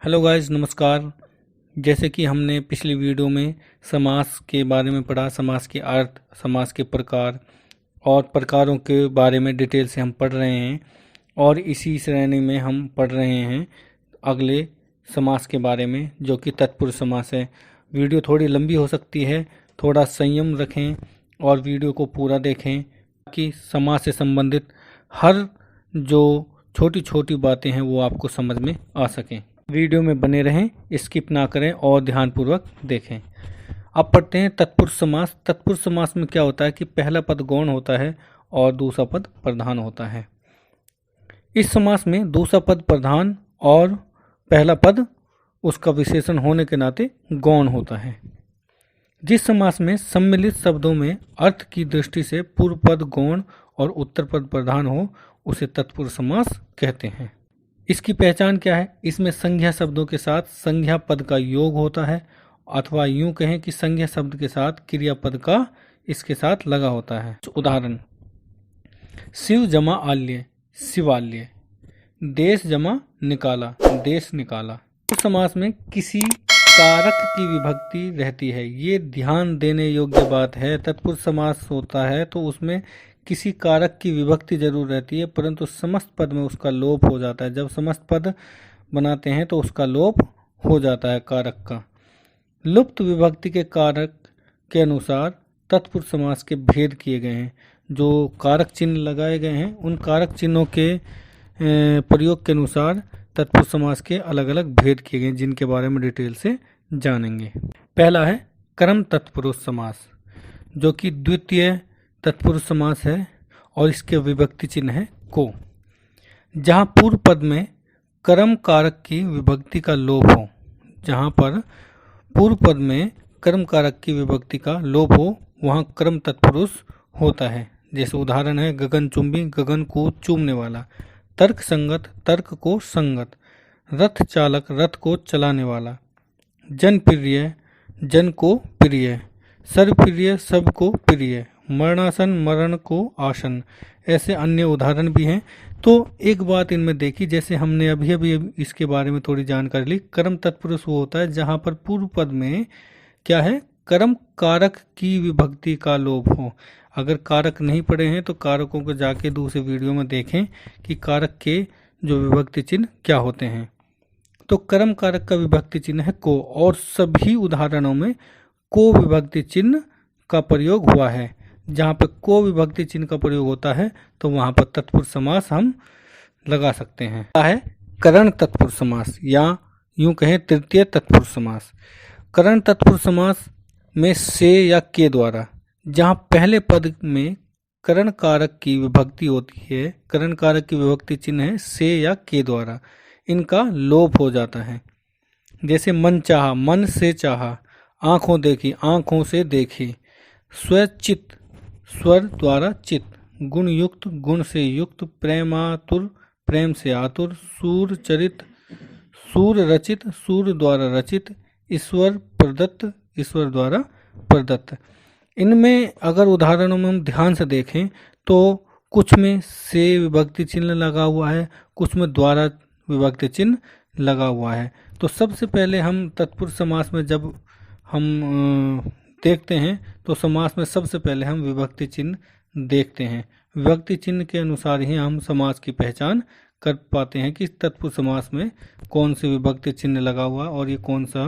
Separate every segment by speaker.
Speaker 1: Hello guys, नमस्कार। जैसे कि हमने पिछली वीडियो में समास के बारे में पढ़ा, समास के अर्थ, समास के प्रकार और प्रकारों के बारे में डिटेल से हम पढ़ रहे हैं। और इसी श्रेणी में हम पढ़ रहे हैं अगले समास के बारे में, जो कि तत्पुरुष समास है। वीडियो थोड़ी लंबी हो सकती है, थोड़ा संयम रखें और वीडियो को पूरा देखें ताकि समास से संबंधित हर जो छोटी छोटी बातें हैं वो आपको समझ में आ सकें। वीडियो में बने रहें, स्किप ना करें और ध्यानपूर्वक देखें। अब पढ़ते हैं तत्पुरुष समास। तत्पुरुष समास में क्या होता है कि पहला पद गौण होता है और दूसरा पद प्रधान होता है। इस समास में दूसरा पद प्रधान और पहला पद उसका विशेषण होने के नाते गौण होता है। जिस समास में सम्मिलित शब्दों में अर्थ की दृष्टि से पूर्व पद गौण और उत्तर पद प्रधान हो उसे तत्पुरुष समास कहते हैं। इसकी पहचान क्या है? इसमें संज्ञा शब्दों के साथ संज्ञा पद का योग होता है, अथवा यूं कहें कि संज्ञा शब्द के साथ क्रियापद का इसके साथ लगा होता है। उदाहरण: शिव जमा आल्य, शिवाल्य। देश जमा निकाला, देश निकाला। उस समास में किसी कारक की विभक्ति रहती है, ये ध्यान देने योग्य बात है। तत्पुरुष समास होता है तो उसमें किसी कारक की विभक्ति जरूर रहती है, परंतु समस्त पद में उसका लोप हो जाता है। जब समस्त पद बनाते हैं तो उसका लोप हो जाता है कारक का। लुप्त विभक्ति के कारक के अनुसार तत्पुरुष समास के भेद किए गए हैं। जो कारक चिन्ह लगाए गए हैं उन कारक चिन्हों के प्रयोग के अनुसार तत्पुरुष समास के अलग अलग भेद किए गए हैं, जिनके बारे में डिटेल से जानेंगे। पहला है कर्म तत्पुरुष समास, जो कि द्वितीय तत्पुरुष समास है और इसके विभक्ति चिन्ह है को। जहाँ पूर्व पद में कर्म कारक की विभक्ति का लोप हो, जहाँ पर पूर्व पद में कर्म कारक की विभक्ति का लोप हो वहाँ कर्म तत्पुरुष होता है। जैसे उदाहरण है गगनचुंबी, गगन को चूमने वाला। तर्क संगत, तर्क को संगत। रथ चालक, रथ को चलाने वाला। जन प्रिय, जन को प्रिय। सर्वप्रिय, सबको प्रिय। मरणासन, मरण को आसन। ऐसे अन्य उदाहरण भी हैं। तो एक बात इनमें देखी, जैसे हमने अभी अभी इसके बारे में थोड़ी जानकारी ली। कर्म तत्पुरुष वो होता है जहाँ पर पूर्व पद में क्या है, कर्म कारक की विभक्ति का लोप हो। अगर कारक नहीं पढ़े हैं तो कारकों को जाके दूसरे वीडियो में देखें कि कारक के जो विभक्ति चिन्ह क्या होते हैं। तो कर्म कारक का विभक्ति चिन्ह है को, और सभी उदाहरणों में को विभक्ति चिन्ह का प्रयोग हुआ है। जहाँ पर को विभक्ति चिन्ह का प्रयोग होता है तो वहाँ पर तत्पुरुष समास हम लगा सकते हैं। है करण तत्पुरुष समास, या यूं कहें तृतीय तत्पुरुष समास। करण तत्पुरुष समास में से या के द्वारा, जहाँ पहले पद में करण कारक की विभक्ति होती है, करण कारक की विभक्ति चिन्ह है से या के द्वारा, इनका लोप हो जाता है। जैसे मन चाहा, मन से चाहा। आंखों देखी, आंखों से देखी। स्वचित, स्वर द्वारा चित। गुण युक्त, गुण से युक्त। प्रेमातुर, प्रेम से आतुर। सूर चरित, सूर रचित, सूर द्वारा रचित। ईश्वर प्रदत्त, ईश्वर द्वारा प्रदत्त। इनमें अगर उदाहरणों में हम ध्यान से देखें तो कुछ में से विभक्ति चिन्ह लगा हुआ है, कुछ में द्वारा विभक्ति चिन्ह लगा हुआ है। तो सबसे पहले हम तत्पुरुष समास में जब हम देखते हैं तो समास में सबसे पहले हम विभक्ति चिन्ह देखते हैं। विभक्ति चिन्ह के अनुसार ही हम समास की पहचान कर पाते हैं कि तत्पुरुष समास में कौन सी विभक्ति चिन्ह लगा हुआ और ये कौन सा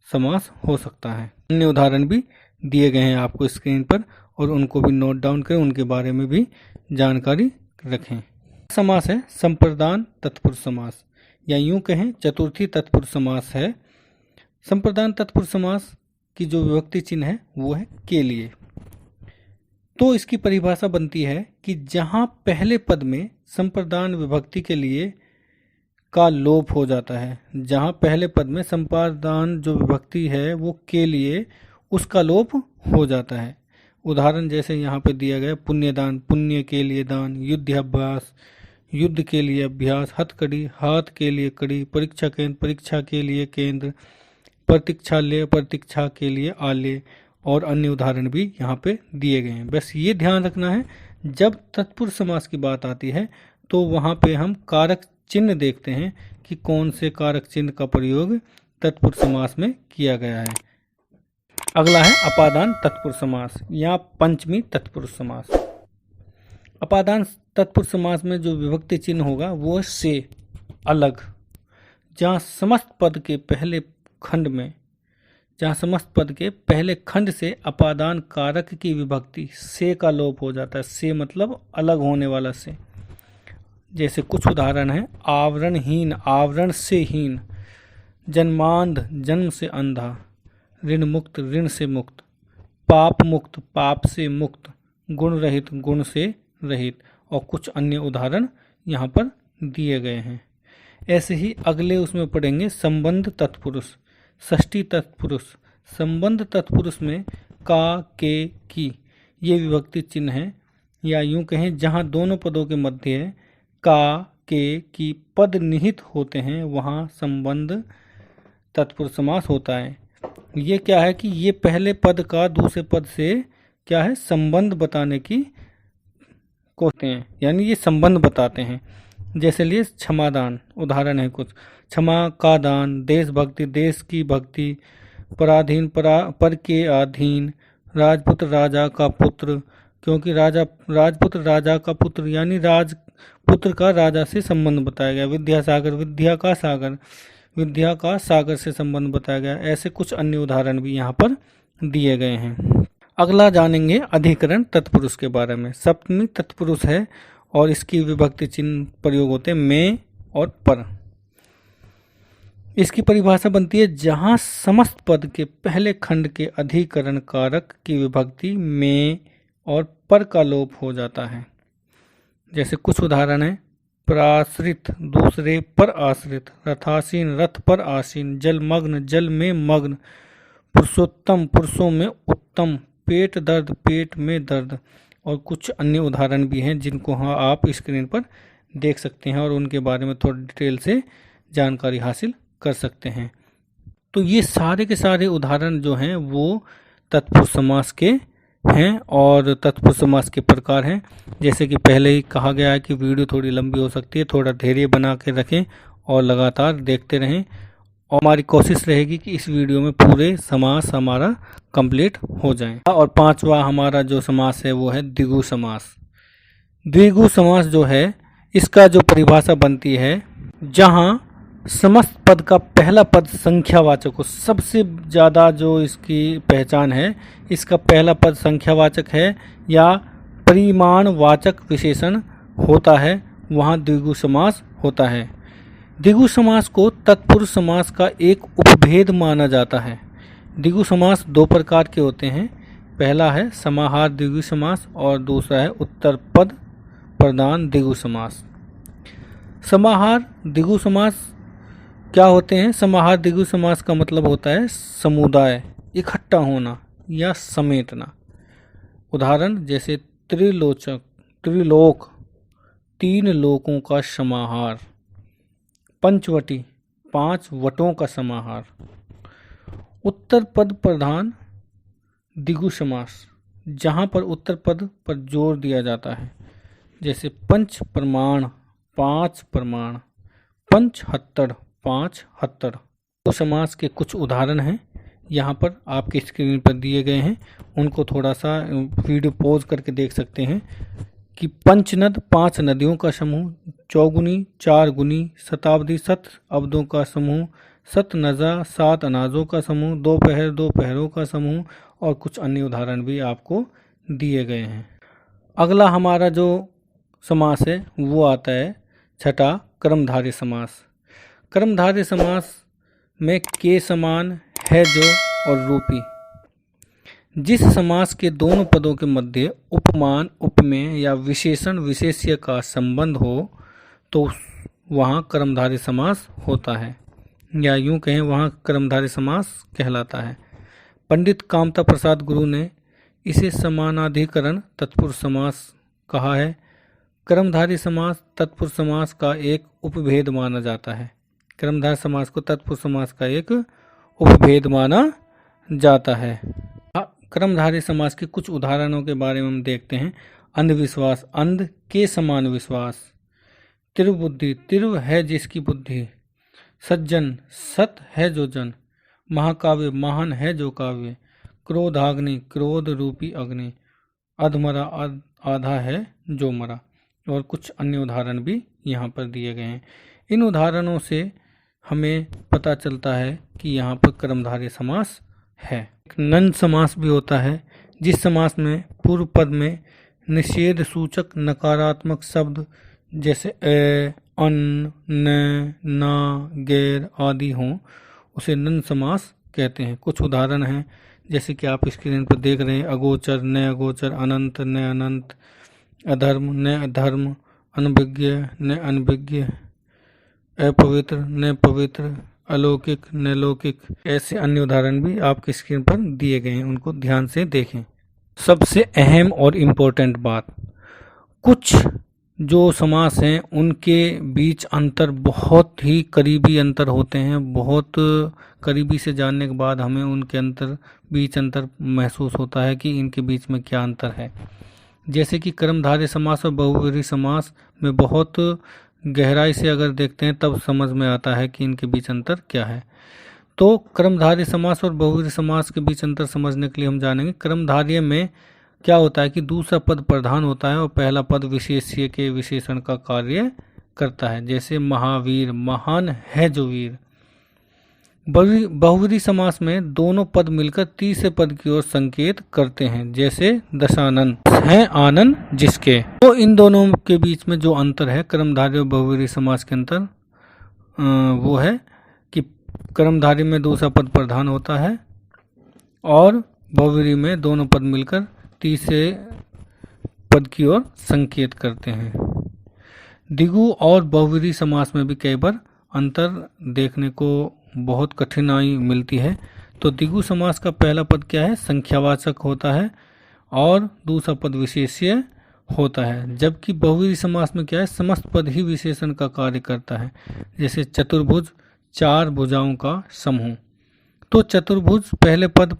Speaker 1: समास हो सकता है। अन्य उदाहरण भी दिए गए हैं आपको स्क्रीन पर, और उनको भी नोट डाउन करें, उनके बारे में भी जानकारी रखें। समास है संप्रदान तत्पुरुष समास, या यूं कहें चतुर्थी तत्पुरुष समास है। संप्रदान तत्पुरुष समास की जो विभक्ति चिन्ह है वो है के लिए। तो इसकी परिभाषा बनती है कि जहां पहले पद में संप्रदान विभक्ति के लिए का लोप हो जाता है, जहां पहले पद में संप्रदान जो विभक्ति है वो के लिए उसका लोप हो जाता है। उदाहरण जैसे यहाँ पे दिया गया पुण्यदान, पुण्य के लिए दान। युद्धाभ्यास, युद्ध के लिए अभ्यास। हथकड़ी, हाथ के लिए कड़ी। परीक्षा केंद्र, परीक्षा के लिए केंद्र। प्रतीक्षालय, प्रतीक्षा के लिए आलय, और अन्य उदाहरण भी यहाँ पे दिए गए हैं। बस ये ध्यान रखना है, जब तत्पुरुष समास की बात आती है तो वहाँ पे हम कारक चिन्ह देखते हैं कि कौन से कारक चिन्ह का प्रयोग तत्पुरुष समास में किया गया है। अगला है अपादान तत्पुरुष समास या पंचमी तत्पुरुष समास। अपादान तत्पुरुष समास में जो विभक्ति चिन्ह होगा वो से अलग, जहाँ समस्त पद के पहले खंड में अपादान कारक की विभक्ति से का लोप हो जाता है। से मतलब अलग होने वाला से। जैसे कुछ उदाहरण है, आवरणहीन आवरण से हीन, जन्मांध जन्म से अंधा, ऋण मुक्त ऋण से मुक्त, पाप मुक्त पाप से मुक्त, गुण रहित गुण से रहित, और कुछ अन्य उदाहरण यहाँ पर दिए गए हैं। ऐसे ही अगले उसमें पढ़ेंगे संबंध तत्पुरुष, षष्ठी तत्पुरुष। संबंध तत्पुरुष में का, के, की ये विभक्ति चिन्ह है, या यूं कहें जहाँ दोनों पदों के मध्य का, के, की पद निहित होते हैं वहाँ संबंध तत्पुरुष समास होता है। ये क्या है कि ये पहले पद का दूसरे पद से क्या है संबंध बताने की कोशिश हैं, यानी ये संबंध बताते हैं। जैसे लिए क्षमादान उदाहरण है कुछ, क्षमा का दान, देशभक्ति देश की भक्ति, पराधीन पर के अधीन, राजपुत्र राजा का पुत्र, क्योंकि राजपुत्र राजा का पुत्र यानी राजपुत्र का राजा से संबंध बताया गया। विद्यासागर विद्या का सागर से संबंध बताया गया। ऐसे कुछ अन्य उदाहरण भी यहाँ पर दिए गए हैं। अगला जानेंगे अधिकरण तत्पुरुष के बारे में। सप्तमी तत्पुरुष है और इसकी विभक्ति चिन्ह प्रयोग होते हैं में और पर। इसकी परिभाषा बनती है जहां समस्त पद के पहले खंड के अधिकरण कारक की विभक्ति में और पर का लोप हो जाता है। जैसे कुछ उदाहरण है, प्राश्रित दूसरे पर आश्रित, रथासीन रथ पर आसीन, जलमग्न जल में मग्न, पुरुषोत्तम पुरुषों में उत्तम, पेट दर्द पेट में दर्द, और कुछ अन्य उदाहरण भी हैं जिनको आप स्क्रीन पर देख सकते हैं और उनके बारे में थोड़ी डिटेल से जानकारी हासिल कर सकते हैं। तो ये सारे के सारे उदाहरण जो हैं वो तत्पुरुष समास के हैं और तत्पुरुष समास के प्रकार हैं। जैसे कि पहले ही कहा गया है कि वीडियो थोड़ी लंबी हो सकती है, थोड़ा धैर्य बना के रखें और लगातार देखते रहें, और हमारी कोशिश रहेगी कि इस वीडियो में पूरे समास हमारा कंप्लीट हो जाए। और पांचवा हमारा जो समास है वो है द्विगु समास। द्विगु समास जो है इसका जो परिभाषा बनती है, जहां समस्त पद का पहला पद संख्यावाचक हो। सबसे ज़्यादा जो इसकी पहचान है, इसका पहला पद संख्यावाचक है या परिमाणवाचक विशेषण होता है, वहाँ द्विगु समास होता है। द्विगु समास को तत्पुरुष समास का एक उपभेद माना जाता है। द्विगु समास दो प्रकार के होते हैं, पहला है समाहार द्विगु समास और दूसरा है उत्तर पद प्रधान द्विगु समास। समाहार द्विगु समास क्या होते हैं? समाहार द्विगु समास का मतलब होता है समुदाय, इकट्ठा होना या समेटना। उदाहरण जैसे त्रिलोक तीन लोकों का समाहार, पंचवटी पांच वटों का समाहार। उत्तर पद प्रधान द्विगु समास, जहाँ पर उत्तर पद पर जोर दिया जाता है। जैसे पंच प्रमाण पांच प्रमाण, पंचहत्तर पांच हत्तर। तो समास के कुछ उदाहरण हैं यहाँ पर आपके स्क्रीन पर दिए गए हैं, उनको थोड़ा सा वीडियो पॉज करके देख सकते हैं कि पंचनद पांच नदियों का समूह, चौगुनी चार गुनी, शताब्दी सत अब्दों का समूह, सतनजा सात अनाजों का समूह, दोपहर दो पहरों का समूह, और कुछ अन्य उदाहरण भी आपको दिए गए हैं। अगला हमारा जो समास है वो आता है छठा कर्मधारय समास। कर्मधारय समास में के समान है जो और रूपी। जिस समास के दोनों पदों के मध्य उपमान उपमेय या विशेषण विशेष्य का संबंध हो तो वहाँ कर्मधारय समास होता है, या यूं कहें वहाँ कर्मधारय समास कहलाता है। पंडित कामता प्रसाद गुरु ने इसे समानाधिकरण तत्पुरुष समास कहा है। कर्मधारय समास तत्पुरुष समास का एक उपभेद माना जाता है। कर्मधारय समास को तत्पुरुष समास का एक उपभेद माना जाता है। कर्मधारय समास के कुछ उदाहरणों के बारे में हम देखते हैं। अंधविश्वास, अंध के समान विश्वास, तिरुबुद्धि, तिरु है जिसकी बुद्धि। सज्जन, सत है जो जन। महाकाव्य, महान है जो काव्य। क्रोधाग्नि, क्रोध रूपी अग्नि। अधमरा, आधा है जो मरा। और कुछ अन्य उदाहरण भी यहाँ पर दिए गए हैं। इन उदाहरणों से हमें पता चलता है कि यहाँ पर कर्मधारय समास है। नंद समास भी होता है, जिस समास में पूर्व पद में निषेध सूचक नकारात्मक शब्द जैसे अन, न, ना, गैर आदि हों, उसे नंद समास कहते हैं। कुछ उदाहरण हैं जैसे कि आप स्क्रीन पर देख रहे हैं। अगोचर, न अगोचर। अनंत, न अनंत। अधर्म, न अधर्म। अनभिज्ञ, न अनभिज्ञ। अपवित्र, न पवित्र। अलौकिक, न लौकिक। ऐसे अन्य उदाहरण भी आपकी स्क्रीन पर दिए गए हैं, उनको ध्यान से देखें। सबसे अहम और इम्पोर्टेंट बात, कुछ जो समास हैं उनके बीच अंतर बहुत ही करीबी अंतर होते हैं। बहुत करीबी से जानने के बाद हमें उनके बीच अंतर महसूस होता है कि इनके बीच में क्या अंतर है। जैसे कि कर्मधारय समास और बहुव्रीहि समास में बहुत गहराई से अगर देखते हैं तब समझ में आता है कि इनके बीच अंतर क्या है। तो कर्मधारय समास और बहुव्रीहि समास के बीच अंतर समझने के लिए हम जानेंगे। कर्मधारय में क्या होता है कि दूसरा पद प्रधान होता है और पहला पद विशेष्य के विशेषण का कार्य करता है। जैसे महावीर, महान है जो वीर। बहुव्रीहि समास में दोनों पद मिलकर तीसरे पद की ओर संकेत करते हैं। जैसे दशानन है आनंद जिसके। तो इन दोनों के बीच में जो अंतर है कर्मधारय और बहुव्रीहि समास के अंतर, वो है कि कर्मधारय में दूसरा पद प्रधान होता है और बहुव्रीहि में दोनों पद मिलकर तीसरे पद की ओर संकेत करते हैं। द्विगु और बहुव्रीहि समास में भी कई बार अंतर देखने को बहुत कठिनाई मिलती है। तो द्विगु समास का पहला पद क्या है? संख्यावाचक होता है और दूसरा पद विशेष्य होता है। जबकि बहुव्रीहि समास में क्या है? समस्त पद ही विशेषण का कार्य करता है। जैसे चतुर्भुज, चार भुजाओं का समूह। तो चतुर्भुज पहले पद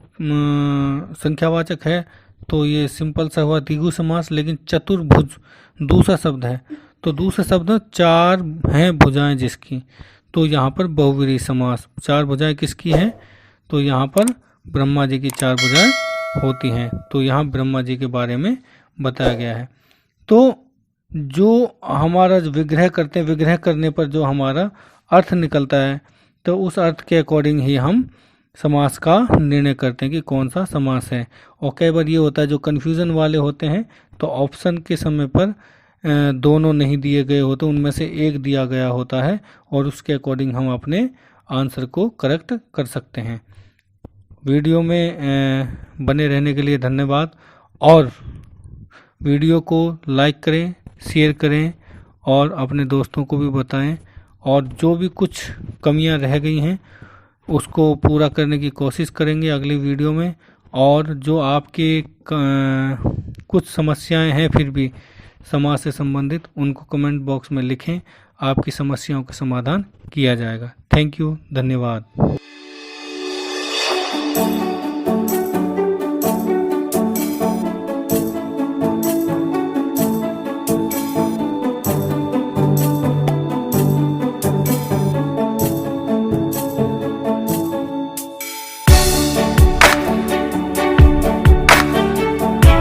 Speaker 1: संख्यावाचक है तो ये सिंपल सा हुआ द्विगु समास। लेकिन चतुर्भुज दूसरा शब्द है, तो दूसरा शब्द चार हैं भुजाएं जिसकी, तो यहाँ पर बहुव्रीहि समास। चार भुजाएं किसकी हैं? तो यहाँ पर ब्रह्मा जी की चार भुजाएं होती हैं। तो यहाँ ब्रह्मा जी के बारे में बताया गया है। तो जो हमारा विग्रह करते हैं, विग्रह करने पर जो हमारा अर्थ निकलता है, तो उस अर्थ के अकॉर्डिंग ही हम समास का निर्णय करते हैं कि कौन सा समास है। और कई बार ये होता है जो कन्फ्यूज़न वाले होते हैं, तो ऑप्शन के समय पर दोनों नहीं दिए गए होते, उनमें से एक दिया गया होता है और उसके अकॉर्डिंग हम अपने आंसर को करेक्ट कर सकते हैं। वीडियो में बने रहने के लिए धन्यवाद। और वीडियो को लाइक करें, शेयर करें और अपने दोस्तों को भी बताएं। और जो भी कुछ कमियां रह गई हैं उसको पूरा करने की कोशिश करेंगे अगली वीडियो में। और जो आपके कुछ समस्याएं हैं फिर भी समाज से संबंधित, उनको कमेंट बॉक्स में लिखें, आपकी समस्याओं का समाधान किया जाएगा। थैंक यू, धन्यवाद।